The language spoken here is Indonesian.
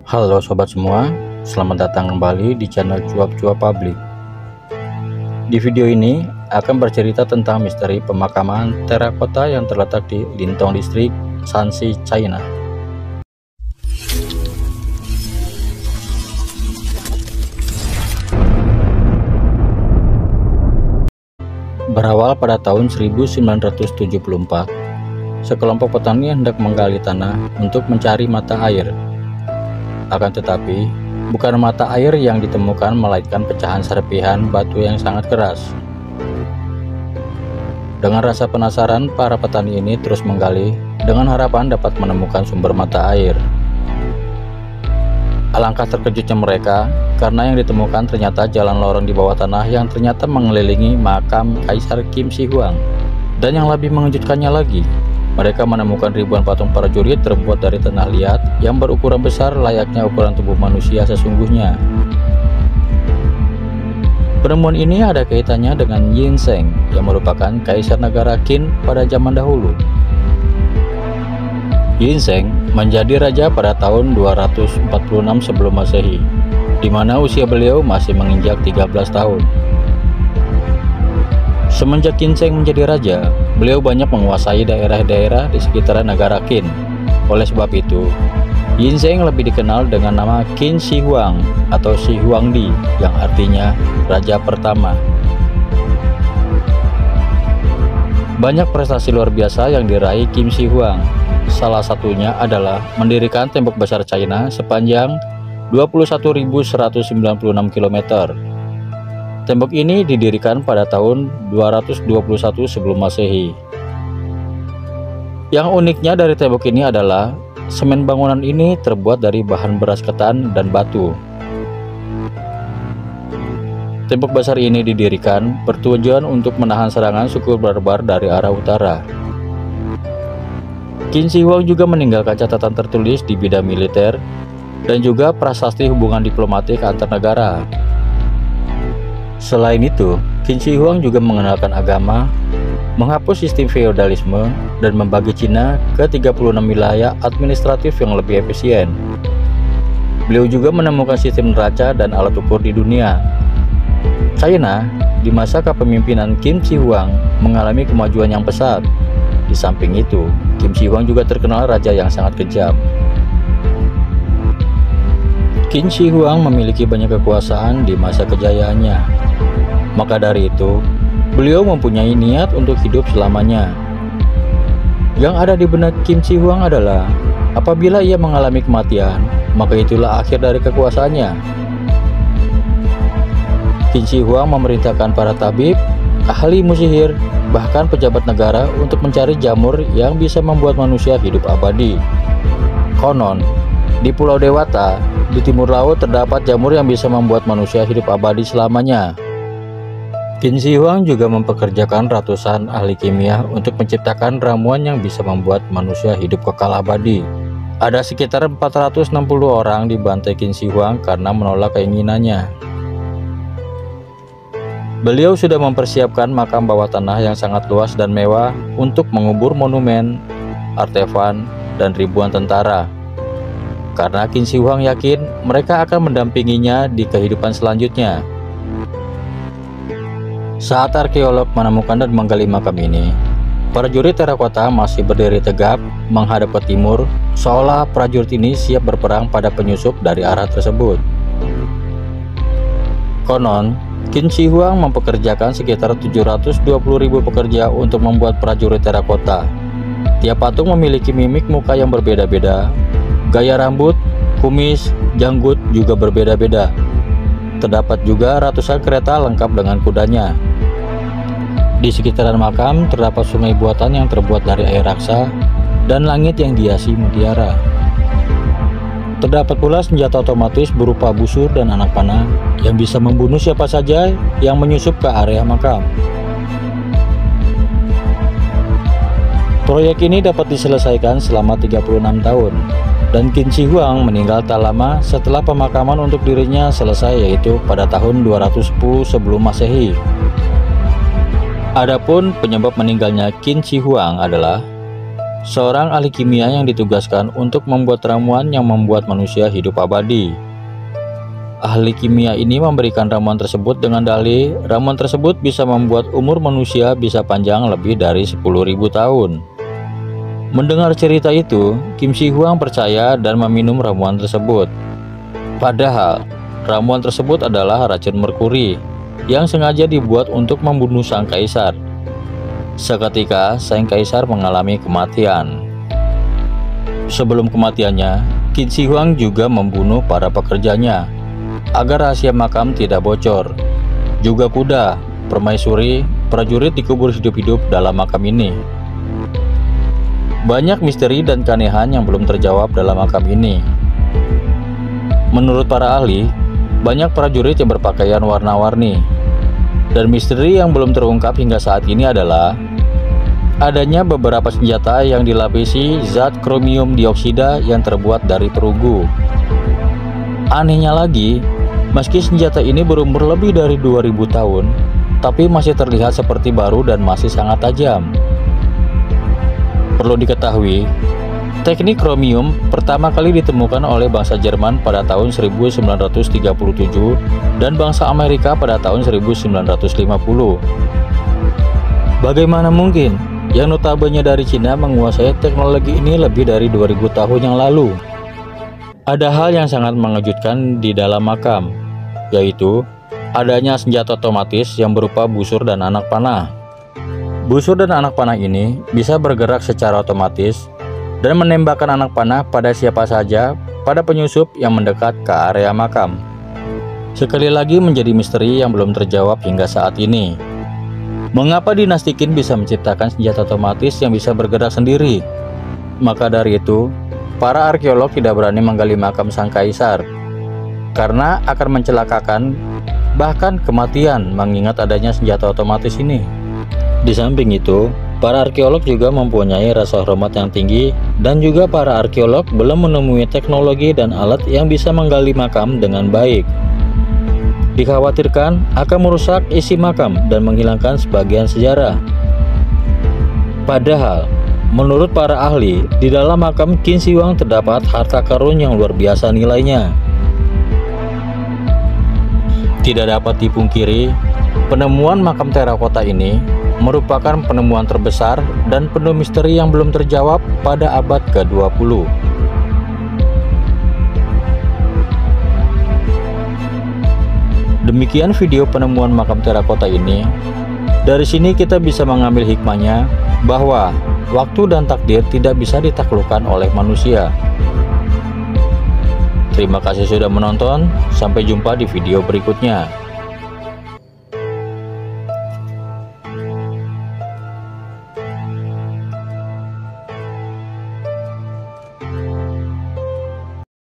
Halo sobat semua, selamat datang kembali di channel Cuap-Cuap Publik. Di video ini akan bercerita tentang misteri pemakaman terakota yang terletak di Lintong Distrik, Shanxi, China. Berawal pada tahun 1974, sekelompok petani hendak menggali tanah untuk mencari mata air. Akan tetapi, bukan mata air yang ditemukan, melainkan pecahan serpihan batu yang sangat keras. Dengan rasa penasaran, para petani ini terus menggali dengan harapan dapat menemukan sumber mata air. Alangkah terkejutnya mereka karena yang ditemukan ternyata jalan lorong di bawah tanah yang ternyata mengelilingi makam Kaisar Qin Shi Huang. Dan yang lebih mengejutkannya lagi, mereka menemukan ribuan patung prajurit terbuat dari tanah liat yang berukuran besar layaknya ukuran tubuh manusia sesungguhnya. Penemuan ini ada kaitannya dengan Yin Sheng yang merupakan kaisar negara Qin pada zaman dahulu. Yin Sheng menjadi raja pada tahun 246 sebelum Masehi, di mana usia beliau masih menginjak 13 tahun. Semenjak Yin Sheng menjadi raja, beliau banyak menguasai daerah-daerah di sekitaran negara Qin. Oleh sebab itu, Yin Sheng lebih dikenal dengan nama Qin Shi Huang atau Shi Huangdi, yang artinya Raja Pertama. Banyak prestasi luar biasa yang diraih Qin Shi Huang. Salah satunya adalah mendirikan tembok besar China sepanjang 21.196 km. Tembok ini didirikan pada tahun 221 sebelum Masehi. Yang uniknya dari tembok ini adalah semen bangunan ini terbuat dari bahan beras ketan dan batu. Tembok besar ini didirikan bertujuan untuk menahan serangan suku barbar dari arah utara. Qin Shi Huang juga meninggalkan catatan tertulis di bidang militer dan juga prasasti hubungan diplomatik antar negara. Selain itu, Qin Shi Huang juga mengenalkan agama, menghapus sistem feodalisme, dan membagi Cina ke 36 wilayah administratif yang lebih efisien. Beliau juga menemukan sistem neraca dan alat ukur di dunia. China, di masa kepemimpinan Qin Shi Huang, mengalami kemajuan yang pesat. Di samping itu, Qin Shi Huang juga terkenal raja yang sangat kejam. Qin Shi Huang memiliki banyak kekuasaan di masa kejayaannya. Maka dari itu, beliau mempunyai niat untuk hidup selamanya. Yang ada di benak Qin Shi Huang adalah, apabila ia mengalami kematian, maka itulah akhir dari kekuasaannya. Qin Shi Huang memerintahkan para tabib, ahli musihir, bahkan pejabat negara untuk mencari jamur yang bisa membuat manusia hidup abadi. Konon, di Pulau Dewata, di timur laut terdapat jamur yang bisa membuat manusia hidup abadi selamanya. Qin Shi Huang juga mempekerjakan ratusan ahli kimia untuk menciptakan ramuan yang bisa membuat manusia hidup kekal abadi. Ada sekitar 460 orang dibantai Qin Shi Huang karena menolak keinginannya. Beliau sudah mempersiapkan makam bawah tanah yang sangat luas dan mewah untuk mengubur monumen, artefak, dan ribuan tentara. Karena Qin Shi Huang yakin mereka akan mendampinginya di kehidupan selanjutnya. Saat arkeolog menemukan dan menggali makam ini, prajurit terakota masih berdiri tegap menghadap ke timur, seolah prajurit ini siap berperang pada penyusup dari arah tersebut. Konon, Qin Shi Huang mempekerjakan sekitar 720.000 pekerja untuk membuat prajurit terakota. Tiap patung memiliki mimik muka yang berbeda-beda. Gaya rambut, kumis, janggut juga berbeda-beda. Terdapat juga ratusan kereta lengkap dengan kudanya. Di sekitaran makam terdapat sungai buatan yang terbuat dari air raksa dan langit yang dihiasi mutiara. Terdapat pula senjata otomatis berupa busur dan anak panah yang bisa membunuh siapa saja yang menyusup ke area makam. Proyek ini dapat diselesaikan selama 36 tahun. Dan Qin Shi Huang meninggal tak lama setelah pemakaman untuk dirinya selesai, yaitu pada tahun 210 sebelum Masehi. Adapun penyebab meninggalnya Qin Shi Huang adalah seorang ahli kimia yang ditugaskan untuk membuat ramuan yang membuat manusia hidup abadi. Ahli kimia ini memberikan ramuan tersebut dengan dalih ramuan tersebut bisa membuat umur manusia bisa panjang lebih dari 10.000 tahun. Mendengar cerita itu, Kim Si Huang percaya dan meminum ramuan tersebut. Padahal, ramuan tersebut adalah racun merkuri yang sengaja dibuat untuk membunuh sang kaisar. Seketika, sang kaisar mengalami kematian. Sebelum kematiannya, Kim Si Huang juga membunuh para pekerjanya agar rahasia makam tidak bocor. Juga kuda, permaisuri, prajurit dikubur hidup-hidup dalam makam ini. Banyak misteri dan keanehan yang belum terjawab dalam makam ini. Menurut para ahli, banyak prajurit yang berpakaian warna-warni. Dan misteri yang belum terungkap hingga saat ini adalah adanya beberapa senjata yang dilapisi zat kromium dioksida yang terbuat dari perunggu. Anehnya lagi, meski senjata ini berumur lebih dari 2000 tahun, tapi masih terlihat seperti baru dan masih sangat tajam. Perlu diketahui, teknik kromium pertama kali ditemukan oleh bangsa Jerman pada tahun 1937 dan bangsa Amerika pada tahun 1950. Bagaimana mungkin yang notabene dari Cina menguasai teknologi ini lebih dari 2000 tahun yang lalu? Ada hal yang sangat mengejutkan di dalam makam, yaitu adanya senjata otomatis yang berupa busur dan anak panah. Busur dan anak panah ini bisa bergerak secara otomatis dan menembakkan anak panah pada siapa saja pada penyusup yang mendekat ke area makam. Sekali lagi menjadi misteri yang belum terjawab hingga saat ini. Mengapa dinasti Qin bisa menciptakan senjata otomatis yang bisa bergerak sendiri? Maka dari itu, para arkeolog tidak berani menggali makam sang kaisar karena akan mencelakakan bahkan kematian mengingat adanya senjata otomatis ini. Di samping itu, para arkeolog juga mempunyai rasa hormat yang tinggi dan juga para arkeolog belum menemui teknologi dan alat yang bisa menggali makam dengan baik. Dikhawatirkan akan merusak isi makam dan menghilangkan sebagian sejarah. Padahal, menurut para ahli, di dalam makam Qin Shi Huang terdapat harta karun yang luar biasa nilainya. Tidak dapat dipungkiri, penemuan makam terakota ini merupakan penemuan terbesar dan penuh misteri yang belum terjawab pada abad ke-20. Demikian video penemuan makam terakota ini. Dari sini kita bisa mengambil hikmahnya bahwa waktu dan takdir tidak bisa ditaklukkan oleh manusia. Terima kasih sudah menonton, sampai jumpa di video berikutnya.